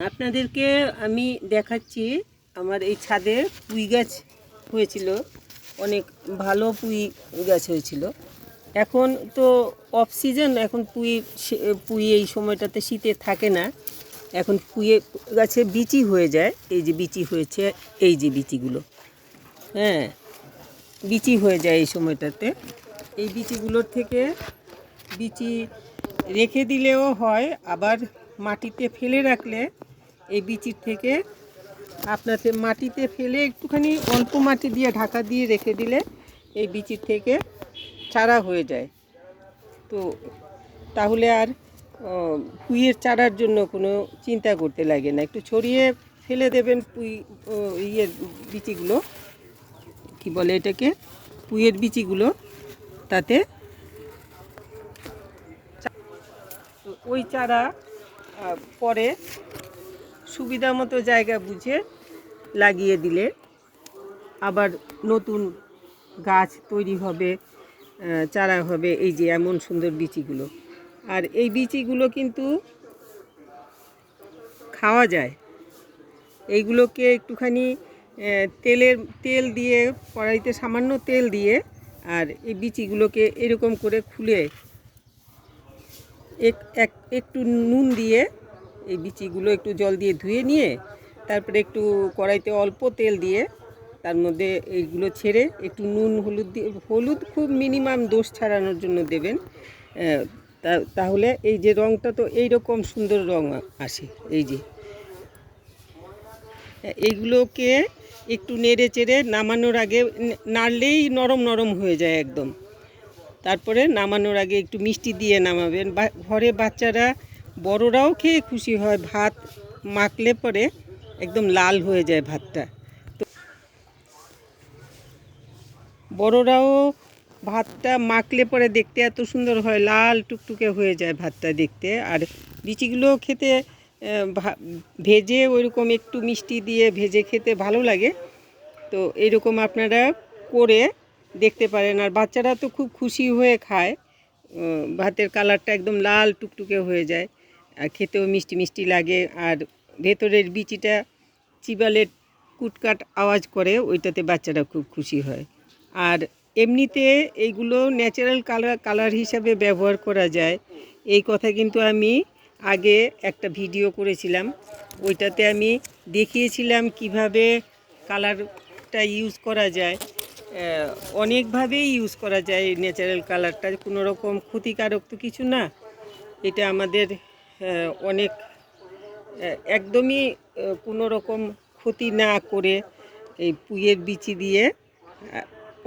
আপনাদেরকে আমি দেখাচ্ছি আমার এই ছাদে পুঁই গাছ হয়েছিল, অনেক ভালো পুঁই গাছ হয়েছিল। এখন তো অফ সিজন, এখন পুঁই এই সময়টাতে শীতে থাকে না। এখন পুঁই গাছে বিচি হয়ে যায়, এই যে বিচি হয়েছে, এই যে বিচিগুলো, হ্যাঁ বিচি হয়ে যায় এই সময়টাতে। এই বিচিগুলোর থেকে বিচি রেখে দিলেও হয়, আবার মাটিতে ফেলে রাখলে এই বিচির থেকে আপনাদের মাটিতে ফেলে একটুখানি অল্প মাটি দিয়ে ঢাকা দিয়ে রেখে দিলে এই বিচির থেকে চারা হয়ে যায়। তো তাহলে আর পুঁইয়ের চারার জন্য কোনো চিন্তা করতে লাগে না। একটু ছড়িয়ে ফেলে দেবেন ইয়ের বিচিগুলো, কি বলে এটাকে, পুঁইয়ের বিচিগুলো, তাতে ওই চারা পরে সুবিধা মতো জায়গা বুঝে লাগিয়ে দিলে আবার নতুন গাছ তৈরি হবে, চারা হবে। এই যে এমন সুন্দর বিচিগুলো, আর এই বিচিগুলো কিন্তু খাওয়া যায়। এইগুলোকে একটুখানি তেল দিয়ে, কড়াইতে সামান্য তেল দিয়ে, আর এই বিচিগুলোকে এরকম করে খুলে একটু নুন দিয়ে, এই বিচিগুলো একটু জল দিয়ে ধুয়ে নিয়ে তারপরে একটু কড়াইতে অল্প তেল দিয়ে তার মধ্যে এইগুলো ছেড়ে একটু নুন হলুদ দিয়ে, হলুদ খুব মিনিমাম দোষ ছাড়ানোর জন্য দেবেন। তাহলে এই যে রঙটা তো এইরকম সুন্দর রঙ আসে। এই যে এইগুলোকে একটু নেড়ে চেড়ে নামানোর আগে, নাড়লেই নরম নরম হয়ে যায় একদম। তারপরে নামানোর আগে একটু মিষ্টি দিয়ে নামাবেন। ঘরে বাচ্চারা বড়রাও খেয়ে খুশি হয়। ভাত মাখলে পরে একদম লাল হয়ে যায় ভাতটা। তো বড়রাও ভাতটা মাখলে পরে দেখতে এত সুন্দর হয়, লাল টুকটুকে হয়ে যায় ভাতটা দেখতে। আর বিচিগুলো খেতে ভেজে ওইরকম একটু মিষ্টি দিয়ে ভেজে খেতে ভালো লাগে। তো এইরকম আপনারা করে দেখতে পারেন। আর বাচ্চারা তো খুব খুশি হয়ে খায়, ভাতের কালারটা একদম লাল টুকটুকে হয়ে যায়, আর খেতেও মিষ্টি মিষ্টি লাগে। আর ভেতরের বিচিটা চিবালে কুটকাট আওয়াজ করে, ওইটাতে বাচ্চারা খুব খুশি হয়। আর এমনিতে এইগুলো ন্যাচারাল কালার হিসাবে ব্যবহার করা যায়, এই কথা কিন্তু আমি আগে একটা ভিডিও করেছিলাম। ওইটাতে আমি দেখিয়েছিলাম কিভাবে কালারটা ইউজ করা যায়। অনেকভাবেই ইউজ করা যায় ন্যাচারাল কালারটা, কোনো রকম ক্ষতিকারক তো কিছু না। এটা আমাদের অনেক একদমই কোনো রকম ক্ষতি না করে এই পুঁইয়ের বিচি দিয়ে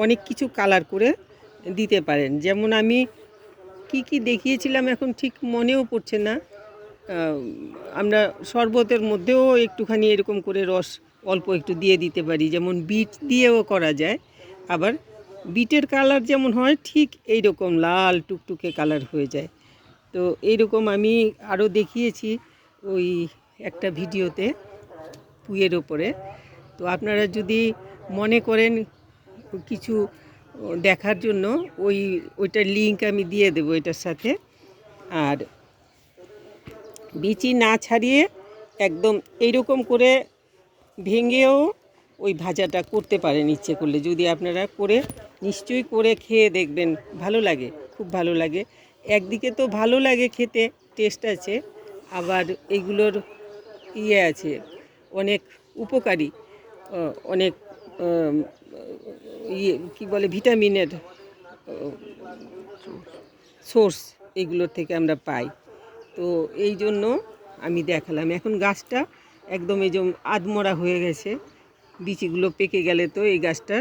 অনেক কিছু কালার করে দিতে পারেন। যেমন আমি কি দেখিয়েছিলাম এখন ঠিক মনেও পড়ছে না। আমরা শরবতের মধ্যেও একটুখানি এরকম করে রস অল্প একটু দিয়ে দিতে পারি, যেমন বিট দিয়েও করা যায়। আবার বিটের কালার যেমন হয় ঠিক এই রকম লাল টুকটুকে কালার হয়ে যায়। তো এইরকম আমি আরও দেখিয়েছি ওই একটা ভিডিওতে পুঁইয়ের ওপরে। তো আপনারা যদি মনে করেন কিছু দেখার জন্য, ওইটার লিঙ্ক আমি দিয়ে দেবো এটার সাথে। আর বিচি না ছাড়িয়ে একদম এইরকম করে ভেঙেও ওই ভাজাটা করতে পারেন ইচ্ছে করলে। যদি আপনারা করে নিশ্চয়ই করে খেয়ে দেখবেন, ভালো লাগে, খুব ভালো লাগে। একদিকে তো ভালো লাগে খেতে, টেস্ট আছে, আবার এইগুলোর আছে, অনেক উপকারী, অনেক কি বলে ভিটামিনের সোর্স এইগুলোর থেকে আমরা পাই। তো এই জন্য আমি দেখালাম। এখন গাছটা একদম এই যে আধমরা হয়ে গেছে, বিচিগুলো পেকে গেলে তো এই গাছটা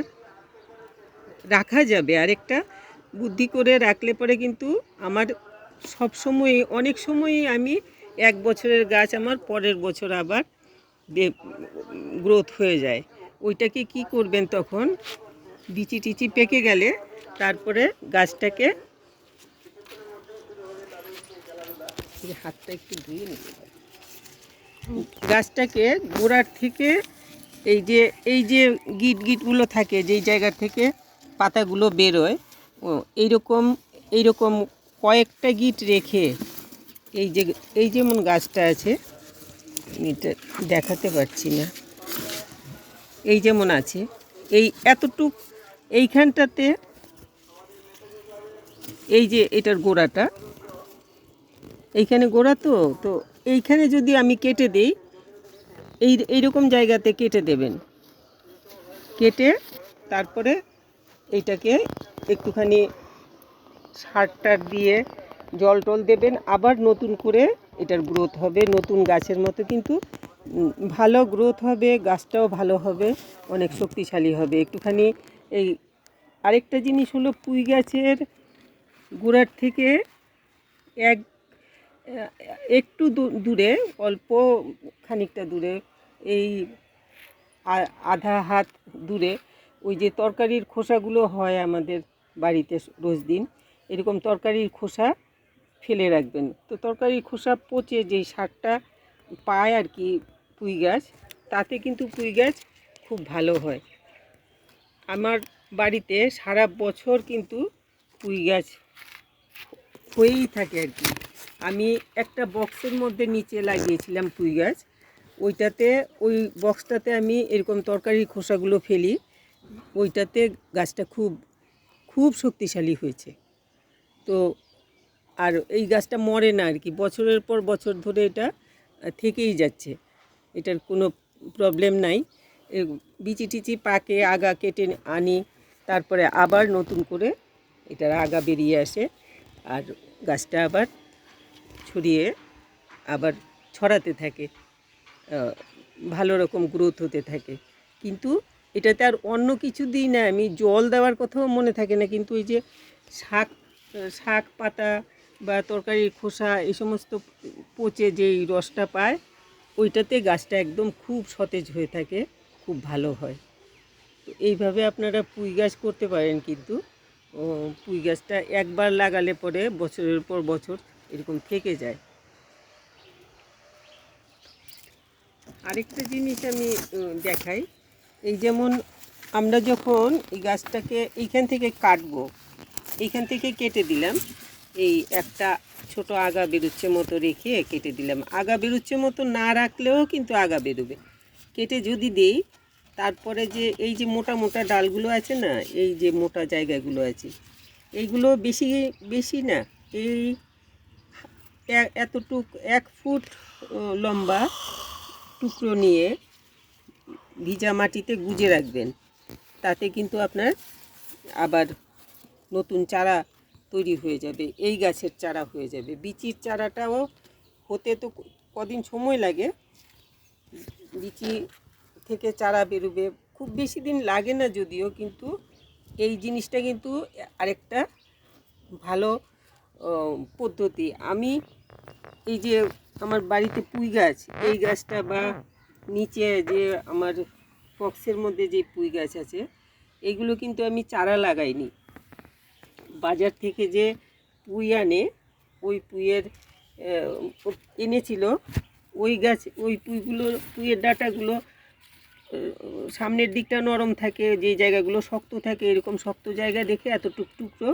রাখা যাবে। আরেকটা বুদ্ধি করে রাখলে পরে কিন্তু আমার সব সময়, অনেক সময়ই আমি 1 বছরের গাছ আমার পরের বছর আবার গ্রোথ হয়ে যায়। ওইটাকে কি করবেন, তখন বিচি টিচি পেকে গেলে তারপরে গাছটাকে, হাতটা একটু ধুয়ে নিতে হবে, গাছটাকে গোড়ার থেকে এই যে গিটগুলো থাকে, যেই জায়গা থেকে পাতাগুলো বেরোয়, এইরকম কয়েকটা গিট রেখে, এই যেমন গাছটা আছে, এটা দেখাতে পারছি না। এই যেমন আছে, এই এতটুক এইখানটাতে, এই যে এটার গোড়াটা, এইখানে গোড়া তো তো এইখানে যদি আমি কেটে দিই, এইরকম জায়গাতে কেটে দেবেন। কেটে তারপরে এইটাকে একটুখানি সার টার দিয়ে জল টল দেবেন, আবার নতুন করে এটার গ্রোথ হবে, নতুন গাছের মতো কিন্তু ভালো গ্রোথ হবে, গাছটাও ভালো হবে, অনেক শক্তিশালী হবে। একটুখানি এই আরেকটা জিনিস হলো, পুঁই গাছের গোড়ার থেকে এক একটু দূরে, অল্প খানিকটা দূরে, এই আধা হাত দূরে, ওই যে তরকারির খোসাগুলো হয় আমাদের বাড়িতে রোজ দিন, এরকম তরকারির খোসা ফেলে রাখবেন। তো তরকারির খোসা পচে যেই সারটা পায় আর কি পুঁই গাছ, তাতে কিন্তু পুঁই গাছ খুব ভালো হয়। আমার বাড়িতে সারা বছর কিন্তু পুঁই গাছ হয়েই থাকে আর কি। আমি একটা বক্সের মধ্যে নিচে লাগিয়েছিলাম পুঁই গাছ, ওইটাতে, ওই বক্সটাতে আমি এরকম তরকারির খোসাগুলো ফেলি, ওইটাতে গাছটা খুব খুব শক্তিশালী হয়েছে। তো আর এই গাছটা মরে না আর কি, বছরের পর বছর ধরে এটা থেকেই যাচ্ছে, এটার কোনো প্রবলেম নাই। বিচি টিচি পাকে, আগা কেটে আনি, তারপরে আবার নতুন করে এটার আগা বেরিয়ে আসে, আর গাছটা আবার ছড়িয়ে আবার ছড়াতে থাকে, ভালো রকম গ্রোথ হতে থাকে। কিন্তু এটাতে আর অন্য কিছু দিই না, আমি জল দেওয়ার কথাও মনে থাকে না, কিন্তু এই যে শাক শাক পাতা বা তরকারির খোসা, এই সমস্ত পচে যেই রসটা পায়, ওইটাতে গাছটা একদম খুব সতেজ হয়ে থাকে, খুব ভালো হয়। তো এইভাবে আপনারা পুঁই গাছ করতে পারেন, কিন্তু পুঁই গাছটা একবার লাগালে পরে বছরের পর বছর এরকম থেকে যায়। আরেকটা জিনিস আমি দেখাই, এই যেমন আমরা যখন এই গাছটাকে এইখান থেকে কাটবো, এইখান থেকে কেটে দিলাম, এই একটা ছোট আগা বেরোচ্ছে মতো রেখে কেটে দিলাম। আগা বেরোচ্ছে মতো না রাখলেও কিন্তু আগা বেরোবে, কেটে যদি দেই, তারপরে যে এই যে মোটা মোটা ডালগুলো আছে না, এই যে মোটা জায়গাগুলো আছে, এইগুলো বেশি বেশি না, এই এতটুক 1 ফুট লম্বা টুকরো নিয়ে ভিজা মাটিতে গুজে রাখবেন। তাতে কিন্তু আপনার আবার নতুন চারা তৈরি হয়ে যাবে, এই গাছের চারা হয়ে যাবে। বিচির চারাটাও হতে তো কদিন সময় লাগে, বিচি থেকে চারা বেরোবে, খুব বেশি দিন লাগে না যদিও, কিন্তু এই জিনিসটা কিন্তু আরেকটা ভালো পদ্ধতি। আমি এই যে আমার বাড়িতে পুঁই গাছ, এই গাছটা বা নিচে যে আমার বক্সের মধ্যে যে পুঁই গাছ আছে, এইগুলো কিন্তু আমি চারা লাগাইনি, বাজার থেকে যে পুঁই আনে, ওই পুঁইয়ের এনেছিল, ওই গাছ, ওই পুঁইয়ের ডাঁটাগুলো সামনের দিকটা নরম থাকে, যে জায়গাগুলো শক্ত থাকে, এরকম শক্ত জায়গা দেখে এত টুকরো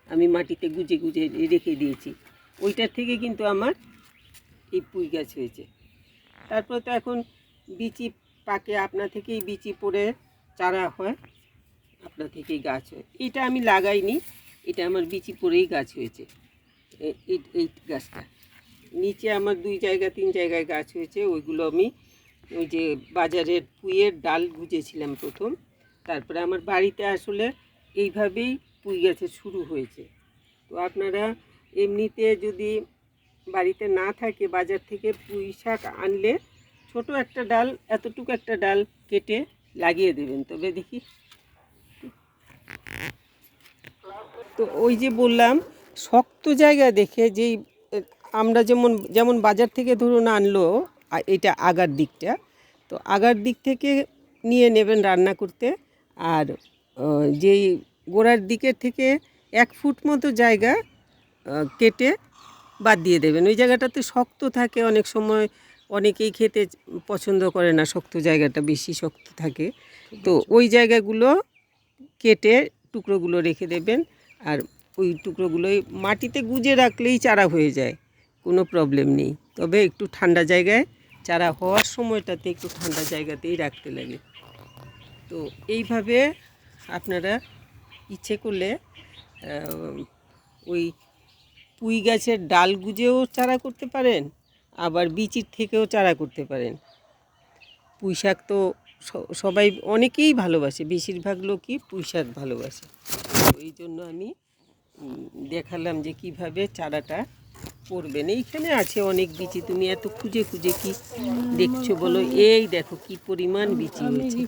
আমি মাটিতে গুজে গুজে রেখে দিয়েছি, ওইটার থেকে কিন্তু আমার এই পুঁই গাছ হয়েছে। তারপর তো এখন বিচি পাকে, আপনা থেকেই বিচি পড়ে চারা হয়, আপনা থেকেই গাছ হয়। এটা আমি লাগাইনি, এটা আমার বিচি পড়েই গাছ হয়েছে। এই গাছটা নিচে আমার 2 জায়গা 3 জায়গায় গাছ হয়েছে, ওইগুলো আমি ওই যে বাজারের পুঁইয়ের ডাল গুজেছিলাম প্রথম, তারপরে আমার বাড়িতে আসলে এইভাবেই পুঁই গাছের শুরু হয়েছে। তো আপনারা এমনিতে যদি বাড়িতে না থাকে, বাজার থেকে পুঁই শাক আনলে ছোট একটা ডাল, এতটুকু একটা ডাল কেটে লাগিয়ে দেবেন। তবে দেখি, তো ওই যে বললাম, শক্ত জায়গা দেখে, যেই আমরা যেমন বাজার থেকে ধরুন আনলো, এটা আগার দিকটা, তো আগার দিক থেকে নিয়ে নেবেন রান্না করতে, আর যেই গোড়ার দিকের থেকে 1 ফুট মতো জায়গা কেটে বাদ দিয়ে দেবেন। ওই জায়গাটাতে শক্ত থাকে, অনেক সময় অনেকেই খেতে পছন্দ করে না, শক্ত জায়গাটা বেশি শক্ত থাকে, তো ওই জায়গাগুলো কেটে টুকরোগুলো রেখে দেবেন, আর ওই টুকরোগুলোই মাটিতে গুজে রাখলেই চারা হয়ে যায়, কোনো প্রবলেম নেই। তবে একটু ঠান্ডা জায়গায় চারা হওয়ার সময়টাতে একটু ঠান্ডা জায়গাতেই রাখতে লাগে। তো এইভাবে আপনারা ইচ্ছে করলে ওই পুঁই গাছের ডাল গুজেও চারা করতে পারেন, আবার বিচির থেকেও চারা করতে পারেন। পুঁই শাক তো সবাই অনেকেই ভালোবাসে, বেশিরভাগ লোকই পুঁই শাক ভালোবাসে। তো এই জন্য আমি দেখালাম যে কিভাবে চারাটা করবেন। এইখানে আছে অনেক বিচি, তুমি এত খুঁজে খুঁজে কি দেখছো বলো? এই দেখো কি পরিমাণ বিচি হয়েছে,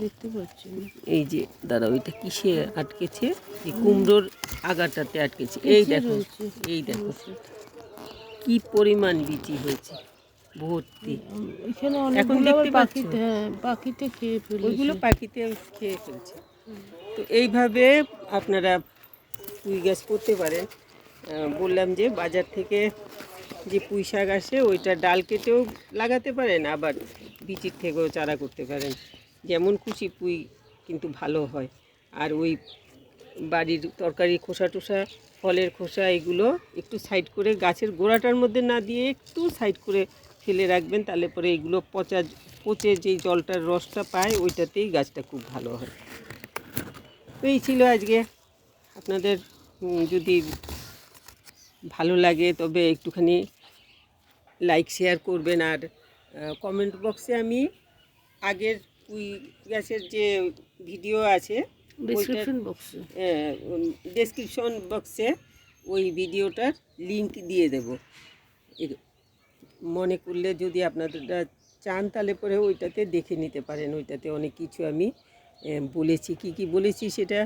দেখতে পাচ্ছি। এই যে দাঁড়াও, এটা কিসে আটকেছে? এই কুমড়োর আগাটাতে আটকেছে। এই দেখো, এই দেখো কি পরিমাণ বিচি হয়েছে, ভর্তি। এখানে এখন দেখতে পাচ্ছ পাখিতে খেয়ে ফেলে, ওইগুলো পাখিতে খেয়ে ফেলছে। তো এইভাবে আপনারা পুঁই গাছ করতে পারেন। বললাম যে বাজার থেকে যে পুঁই শাক আসে ওইটা ডাল কেটেও লাগাতে পারেন, আবার বিচির থেকেও চারা করতে পারেন। যেমন খুশি পুঁই কিন্তু ভালো হয়। আর ওই বাড়ির তরকারি খোসা টোসা, ফলের খোসা, এগুলো একটু সাইড করে গাছের গোড়াটার মধ্যে না দিয়ে একটু সাইড করে ফেলে রাখবেন, তাহলে পরে এগুলো পচে যেই জলটার রসটা পায় ওইটাতেই গাছটা খুব ভালো হয়। তো এই ছিল আজকে। আপনাদের যদি ভালো লাগে তবে একটুখানি লাইক শেয়ার করবেন। আর কমেন্ট বক্সে আমি আগের পুঁই গাছের যে ভিডিও আছে ডেসক্রিপশন বক্সে ওই ভিডিওটার লিংক দিয়ে দেব। মনে করলে যদি আপনারা চান তাহলে পরে ওইটাতে দেখে নিতে পারেন। ওইটাতে অনেক কিছু আমি বলেছি, কি বলেছি সেটা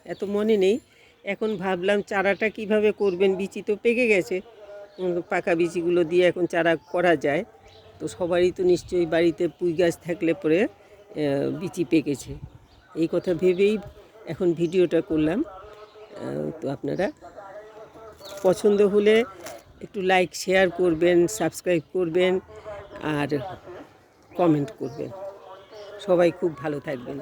এত মনে নেই। এখন ভাবলাম চারাটা কিভাবে করবেন, বিচি তো পেকে গেছে, পাকা বিচিগুলো দিয়ে এখন চারা করা যায়। তো সবারই তো নিশ্চয়ই বাড়িতে পুঁই গাছ থাকলে পরে বিচি পেকেছে, এই কথা ভেবেই এখন ভিডিওটা করলাম। তো আপনারা পছন্দ হলে একটু লাইক শেয়ার করবেন, সাবস্ক্রাইব করবেন আর কমেন্ট করবেন। সবাই খুব ভালো থাকবেন।